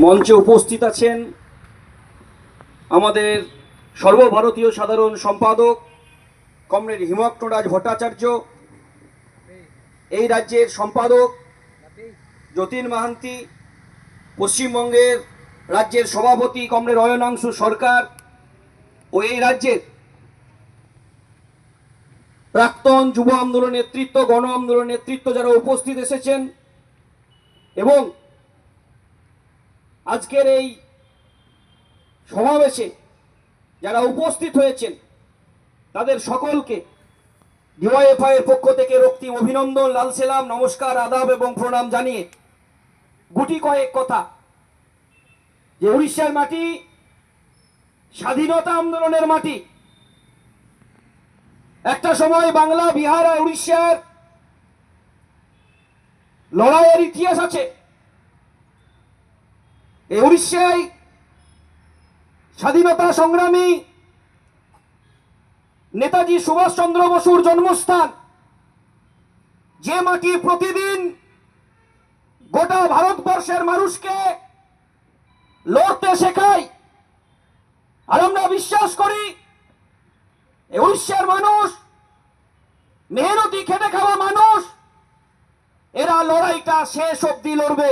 মঞ্চে উপস্থিত আছেন আমাদের সর্বভারতীয় সাধারণ সম্পাদক কমরেড হিমকণ্ঠরাজ ভট্টাচার্য, এই রাজ্যের সম্পাদক যতীন মাহান্তি, পশ্চিমবঙ্গের রাজ্যের সভাপতি কমরেড অয়নাংশু সরকার ও এই রাজ্যের প্রাক্তন যুব আন্দোলন নেতৃত্ব, গণ আন্দোলন নেতৃত্ব যারা উপস্থিত এসেছেন এবং আজকের এই সমাবেশে যারা উপস্থিত হয়েছেন তাদের সকলকে ডিওয়াইএফআই এর পক্ষ থেকে রক্তিম অভিনন্দন, লাল সেলাম, নমস্কার, আদাব এবং প্রণাম জানিয়ে গুটি কয়েক কথা যে উড়িষ্যার মাটি স্বাধীনতা আন্দোলনের মাটি। একটা সময় বাংলা, বিহার আর উড়িষ্যার লড়াইয়ের ইতিহাস আছে। এই উড়িষ্যায় স্বাধীনতা সংগ্রামী নেতাজি সুভাষচন্দ্র বসুর জন্মস্থান, যে মাটি প্রতিদিন গোটা ভারতবর্ষের মানুষকে লড়তে শেখায়। আর আমরা বিশ্বাস করি এই উড়িষ্যার মানুষ মেহনতি, খেটে খাওয়া মানুষ, এরা লড়াইটা শেষ অবধি লড়বে।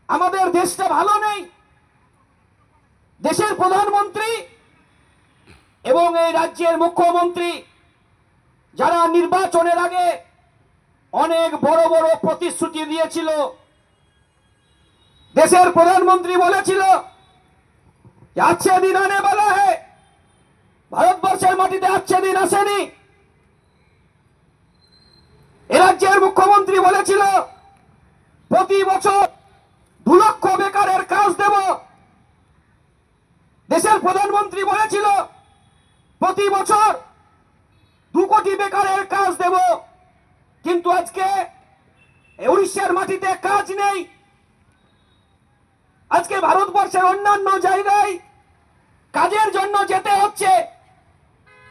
আমাদের দেশটা ভালো নেই, দেশের প্রধানমন্ত্রী এবং এই রাজ্যের মুখ্যমন্ত্রী যারা নির্বাচনের আগে অনেক বড় বড় প্রতিশ্রুতি দিয়েছিল। দেশের প্রধানমন্ত্রী বলেছিল যে আচ্ছা দিন আনে বলা है, ভারতবর্ষের মাটিতে আচ্ছা দিন আসেনি। এ রাজ্যের মুখ্যমন্ত্রী বলেছিল প্রতি বছর 2 লক্ষ বেকারের কাজ দেব। দেশের প্রধানমন্ত্রী বলেছিল প্রতি বছর 2 কোটি বেকারের কাজ দেব। কিন্তু আজকে উড়িষ্যার মাটিতে কাজ নেই। আজকে ভারতবর্ষের অন্যান্য জায়গায় কাজের জন্য যেতে হচ্ছে,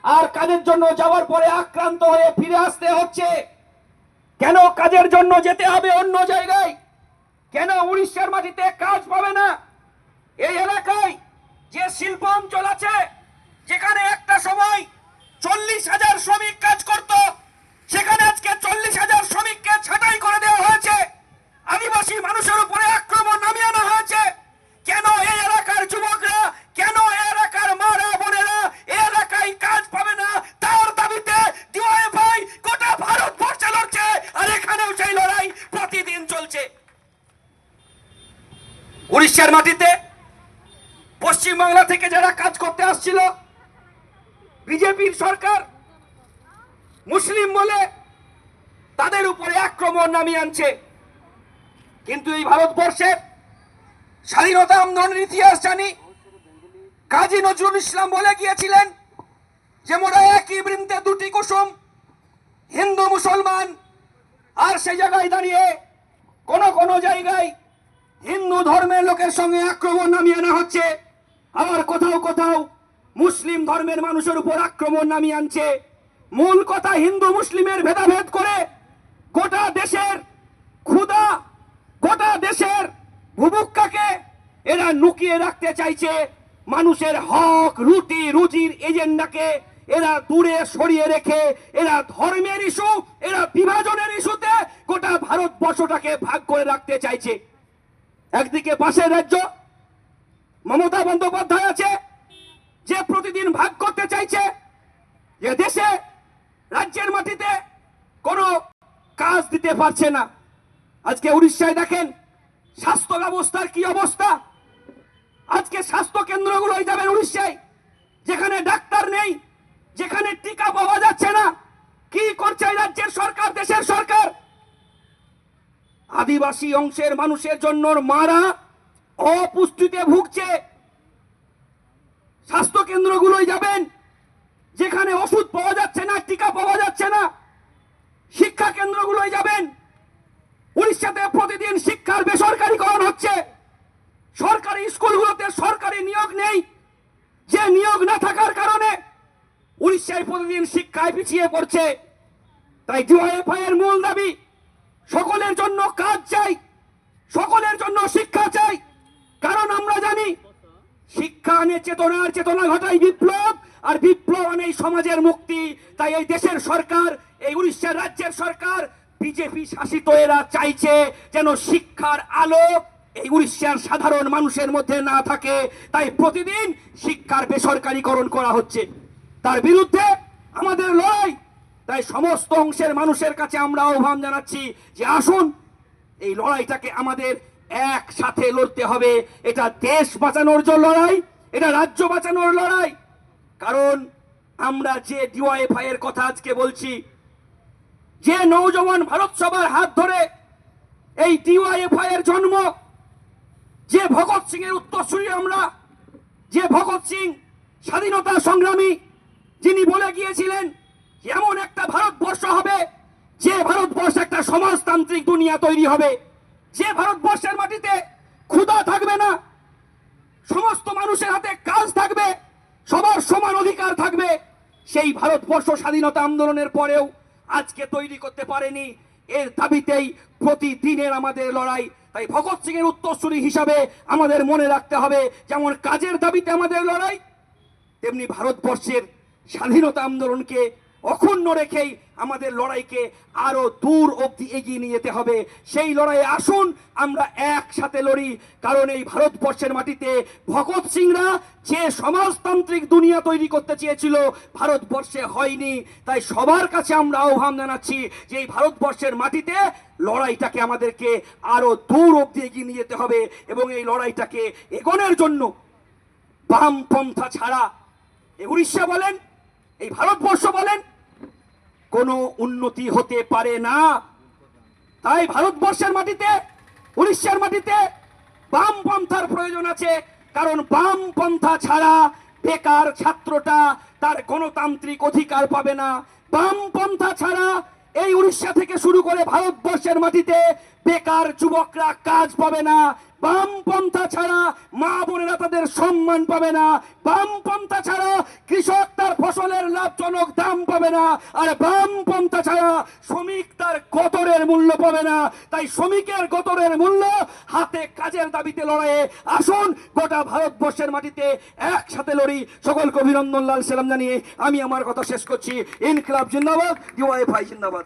আর কাজের জন্য যাওয়ার পরে আক্রান্ত হয়ে ফিরে আসতে হচ্ছে। কেন কাজের জন্য যেতে হবে অন্য জায়গায়? কেন উড়িষ্যার মাটিতে কাজ পাবে না? এই এলাকায় যে শিল্প অঞ্চল আছে, যেখানে একটা সময় 40,000 শ্রমিক কাজ করত, সেখানে আজকে 40,000 শ্রমিককে ছাঁটাই করে দেওয়া হয়েছে। আদিবাসী মানুষের উপরে আক্রমণ নামিয়ে আনা হয়েছে। কেন এই এলাকার যুবকরা, কেন এই এলাকার মারা বোনেরা এই এলাকায় কাজ পাবে না? তার দাবিতে ডিওয়াইএফআই গোটা ভারতবর্ষে লড়ছে, আর এখানেও সেই লড়াই প্রতিদিন চলছে। উড়িষ্যার মাটিতে পশ্চিমবাংলা থেকে যারা কাজ করতে আসছিল, বিজেপির সরকার মুসলিম বলে তাদের উপরে আক্রমণ নামিয়ে আনছে। কিন্তু এই ভারতবর্ষের স্বাধীনতা আন্দোলনের ইতিহাস জানি। কাজী নজরুল ইসলাম বলে গিয়েছিলেন যে মোরা একই বৃন্তে দুটি কুসুম, হিন্দু মুসলমান। আর সেই জায়গায় দাঁড়িয়ে কোন কোন জায়গায় হিন্দু ধর্মের লোকের সঙ্গে আক্রমণ নামিয়ে আনা হচ্ছে, আবার কোথাও কোথাও মুসলিম ধর্মের মানুষের উপর আক্রমণ নামিয়ে আনছে। মূল কথা, হিন্দু মুসলিমের ভেদাভেদ করে গোটা দেশের ক্ষুধা, গোটা দেশের ভুবুক্ষাকে এরা লুকিয়ে রাখতে চাইছে। মানুষের হক, রুটি রুজির এজেন্ডাকে এরা দূরে সরিয়ে রেখে এরা ধর্মের ইস্যু, এরা বিভাজনের ইস্যুতে গোটা ভারতবর্ষটাকে ভাগ করে রাখতে চাইছে। একদিকে পাশের রাজ্য মমতা বন্দ্যোপাধ্যায় আছে, যে প্রতিদিন ভাগ করতে চাইছে, যে দেশে রাজ্যের মাটিতে কোনো কাজ দিতে পারছে না। আজকে উড়িষ্যায় দেখেন স্বাস্থ্য ব্যবস্থার কি অবস্থা। আজকে স্বাস্থ্য কেন্দ্রগুলোই যাবেন উড়িষ্যায়, যেখানে ডাক্তার নেই, যেখানে টিকা পাওয়া যাচ্ছে না। কি করছে রাজ্যের সরকার, দেশের সরকার? আদিবাসী অংশের মানুষের জন্য মারা অপুষ্টিতে ভুগছে। স্বাস্থ্য কেন্দ্রগুলোই যাবেন, যেখানে ওষুধ পাওয়া যাচ্ছে না, টিকা পাওয়া যাচ্ছে না। শিক্ষা কেন্দ্রগুলোই যাবেন, উড়িষ্যাতে প্রতিদিন শিক্ষার বেসরকারীকরণ হচ্ছে। সরকারি স্কুলগুলোতে সরকারি নিয়োগ নেই, যে নিয়োগ না থাকার কারণে উড়িষ্যায় প্রতিদিন শিক্ষায় পিছিয়ে পড়ছে। তাই ডিওয়াইএফআই এর মূল দাবি সকলের জন্য কাজ চাই, সকলের জন্য শিক্ষা আনে চেতনা ঘটায় বিপ্লব, আর বিপ্লব আনে এই সমাজের মুক্তি। তাই এই দেশের সরকার, এই উড়িষ্যার রাজ্যের সরকার, বিজেপি শাসিত এরা চাইছে যেন শিক্ষার আলো এই উড়িষ্যার সাধারণ মানুষের মধ্যে না থাকে। তাই প্রতিদিন শিক্ষার বেসরকারীকরণ করা হচ্ছে, তার বিরুদ্ধে আমাদের লড়াই। তাই সমস্ত অংশের মানুষের কাছে আমরা আহ্বান জানাচ্ছি যে আসুন, এই লড়াইটাকে আমাদের একসাথে লড়তে হবে। এটা দেশ বাঁচানোর জন্য লড়াই, এটা রাজ্য বাঁচানোর লড়াই। কারণ আমরা যে ডিওয়াইএফআই এর কথা আজকে বলছি, যে নৌজওয়ান ভারত সভার হাত ধরে এই ডিওয়াইএফআই এর জন্ম, যে ভগৎ সিং এর উত্তরসূরি আমরা, যে ভগৎ সিং স্বাধীনতা সংগ্রামী, যিনি বলে গিয়েছিলেন এমন একটা ভারতবর্ষ হবে যে ভারতবর্ষ একটা সমাজতান্ত্রিক দুনিয়া তৈরি হবে, যে ভারতবর্ষের মাটিতে ক্ষুধা থাকবে না, সমস্ত মানুষের হাতে কাজ থাকবে, সবার সমান অধিকার থাকবে। সেই ভারতবর্ষ স্বাধীনতা আন্দোলনের পরেও আজকে তৈরি করতে পারেনি। এর দাবিতেই প্রতিদিনের আমাদের লড়াই। তাই ভগৎ সিং এর উত্তরসূরি হিসাবে আমাদের মনে রাখতে হবে, যেমন কাজের দাবিতে আমাদের লড়াই, তেমনি ভারতবর্ষের স্বাধীনতা আন্দোলনকে অক্ষুণ্ণ রেখেই আমাদের লড়াইকে আরো দূর অবধি এগিয়ে নিয়ে যেতে হবে। সেই লড়াইয়ে আসুন আমরা একসাথে লড়ি। কারণ এই ভারতবর্ষের মাটিতে ভগৎ সিংরা যে সমাজতান্ত্রিক দুনিয়া তৈরি করতে চেয়েছিল, ভারতবর্ষে হয়নি। তাই সবার কাছে আমরা আহ্বান জানাচ্ছি যে এই ভারতবর্ষের মাটিতে লড়াইটাকে আমাদেরকে আরো দূর অবধি এগিয়ে নিয়ে যেতে হবে। এবং এই লড়াইটাকে এগোনোর জন্য বামপন্থা ছাড়া এই উড়িষ্যা বলেন, এই ভারতবর্ষ বলেন, কোনো উন্নতি হতে পারে না। তাই ভারতবর্ষের মাটিতে, উড়িষ্যার মাটিতে বামপন্থার প্রয়োজন আছে। কারণ বামপন্থা ছাড়া বেকার ছাত্রটা তার গণতান্ত্রিক অধিকার পাবে না। বামপন্থা ছাড়া এই উড়িষ্যা থেকে শুরু করে ভারতবর্ষের মাটিতে বেকার যুবকরা কাজ পাবে না। বামপন্থা ছাড়া মা বোনেরা তাদের সম্মান পাবে না। বামপন্থা ছাড়া কৃষক তার ফসলের লাভজনক দাম পাবে না। আর বামপন্থা ছাড়া শ্রমিক তার গতরের মূল্য পাবে না। তাই শ্রমিকের গতরের মূল্য হাতে কাজের দাবিতে লড়াইয়ে আসুন, গোটা ভারতবর্ষের মাটিতে একসাথে লড়ি। সকলকে অভিনন্দন, লাল সালাম জানিয়ে আমি আমার কথা শেষ করছি। ইনকিলাব জিন্দাবাদ, ডিওয়াইএফআই জিন্দাবাদ।